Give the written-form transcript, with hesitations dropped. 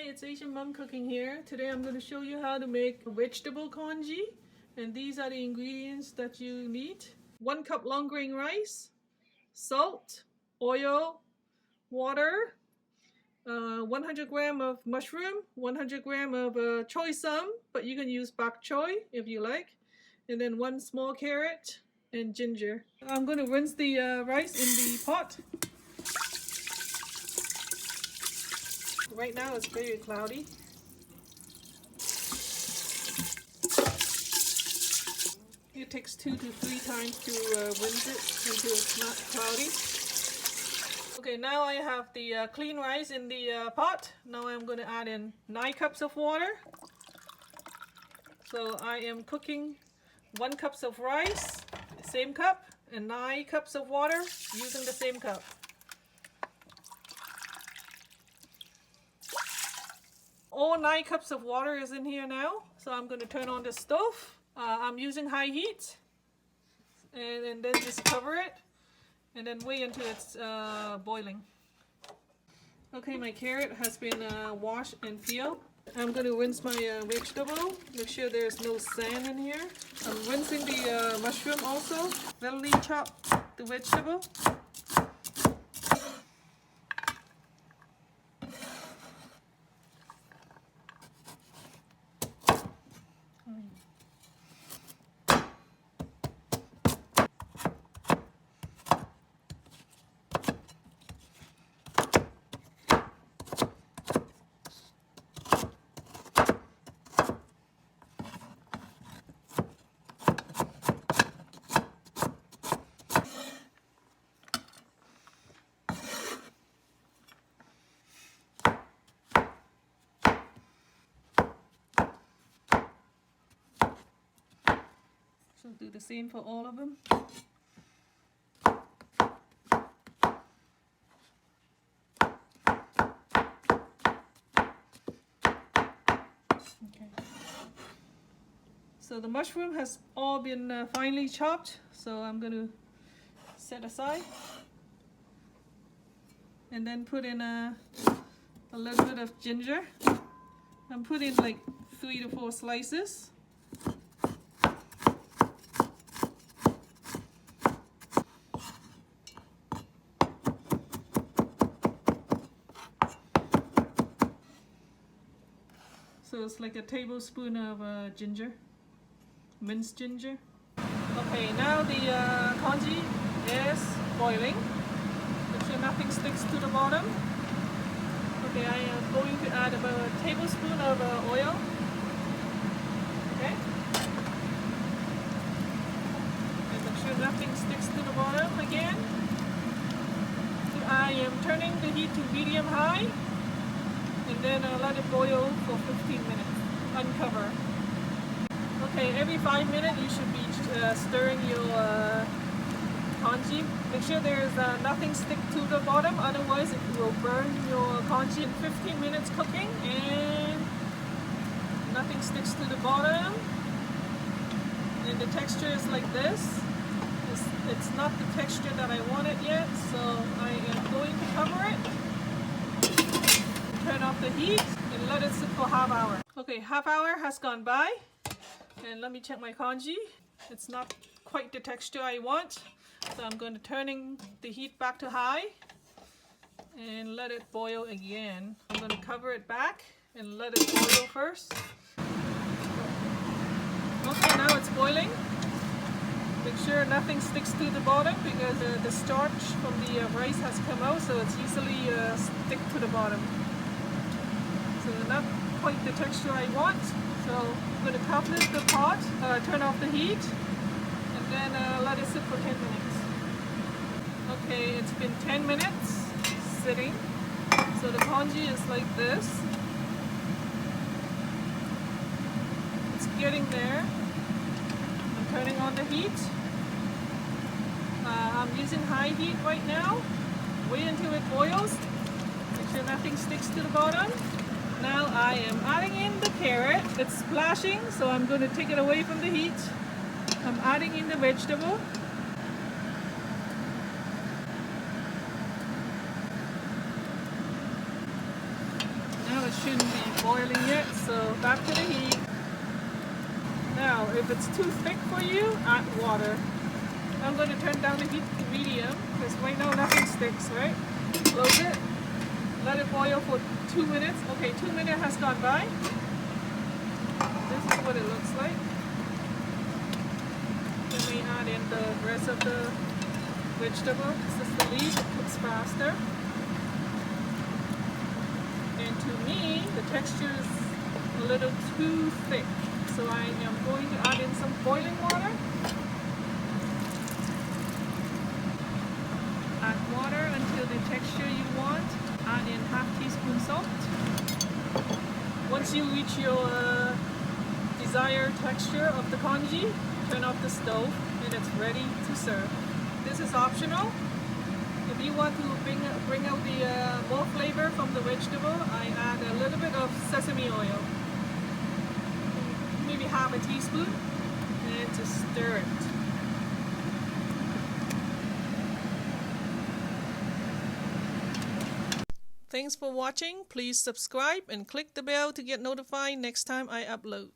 It's Asian Mom Cooking here. Today I'm going to show you how to make vegetable congee, and these are the ingredients that you need. 1 cup long grain rice, salt, oil, water, 100 gram of mushroom, 100 gram of choy sum, but you can use bok choy if you like, and then 1 small carrot and ginger. I'm going to rinse the rice in the pot. Right now it's very cloudy. It takes 2 to 3 times to rinse it until it's not cloudy. Okay, now I have the clean rice in the pot. Now I'm going to add in 9 cups of water. So I am cooking 1 cup of rice, same cup, and 9 cups of water using the same cup. All 9 cups of water is in here now, so I'm going to turn on the stove. I'm using high heat, and then just cover it, and then wait until it's boiling. Okay, my carrot has been washed and peeled. I'm going to rinse my vegetable, make sure there's no sand in here. I'm rinsing the mushroom also. Lightly chop the vegetable. So do the same for all of them. Okay. So the mushroom has all been finely chopped, so I'm going to set aside. And then put in a little bit of ginger. I'm putting like 3 to 4 slices. So it's like a tablespoon of ginger, minced ginger. Okay, now the congee is boiling. Make sure nothing sticks to the bottom. Okay, I am going to add about a tablespoon of oil. Okay. And make sure nothing sticks to the bottom again. So I am turning the heat to medium-high. And then let it boil for 15 minutes. Uncover. Okay, every 5 minutes you should be stirring your congee. Make sure there's nothing stick to the bottom, otherwise it will burn your congee. 15 minutes cooking and nothing sticks to the bottom. And the texture is like this. It's not the texture that I wanted yet, so I am going to cover it. Turn off the heat and let it sit for half hour. Okay, half hour has gone by, and let me check my congee. It's not quite the texture I want, so I'm going to turning the heat back to high and let it boil again. I'm going to cover it back and let it boil first. Okay, now it's boiling. Make sure nothing sticks to the bottom because the starch from the rice has come out, so it's easily stick to the bottom. So not quite the texture I want. So I'm going to cover the pot, turn off the heat, and then let it sit for 10 minutes. Okay, it's been 10 minutes sitting. So the congee is like this. It's getting there. I'm turning on the heat. I'm using high heat right now. Wait until it boils. Make sure nothing sticks to the bottom. Now I am adding in the carrot. It's splashing, so I'm going to take it away from the heat. I'm adding in the vegetable. Now it shouldn't be boiling yet, so back to the heat. Now, if it's too thick for you, add water. I'm going to turn down the heat to medium, because right now nothing sticks, right? Close it. Let it boil for 2 minutes. Okay, 2 minutes has gone by. This is what it looks like. Let me add in the rest of the vegetable. This is the leaf, it cooks faster. And to me, the texture is a little too thick. So I am going to add in some boiling water. Add water until the texture you want. Add in ½ teaspoon salt. Once you reach your desired texture of the congee, turn off the stove and it's ready to serve. This is optional. If you want to bring out the more flavor from the vegetable, I add a little bit of sesame oil. Maybe ½ teaspoon, and just stir it. Thanks for watching. Please subscribe and click the bell to get notified next time I upload.